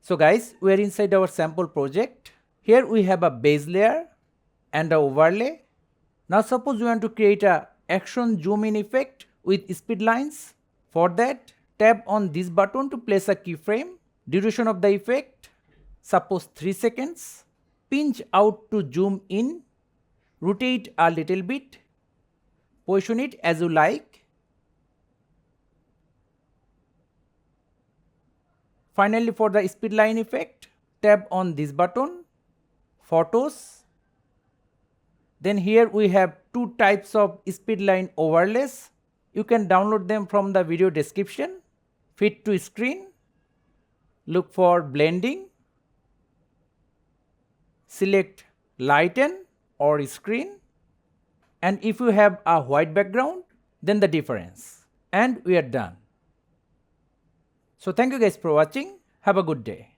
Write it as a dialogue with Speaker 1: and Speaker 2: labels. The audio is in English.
Speaker 1: So guys, we are inside our sample project. Here we have a base layer and a overlay. Now suppose we want to create a action zoom in effect with speed lines. For that, tap on this button to place a keyframe. Duration of the effect, suppose 3 seconds. Pinch out to zoom in. Rotate a little bit. Position it as you like. Finally, for the speed line effect, tap on this button, photos. Then here we have two types of speed line overlays. You can download them from the video description. Fit to screen. Look for blending. Select lighten or screen. And if you have a white background, then the difference. And we are done. So thank you guys for watching. Have a good day.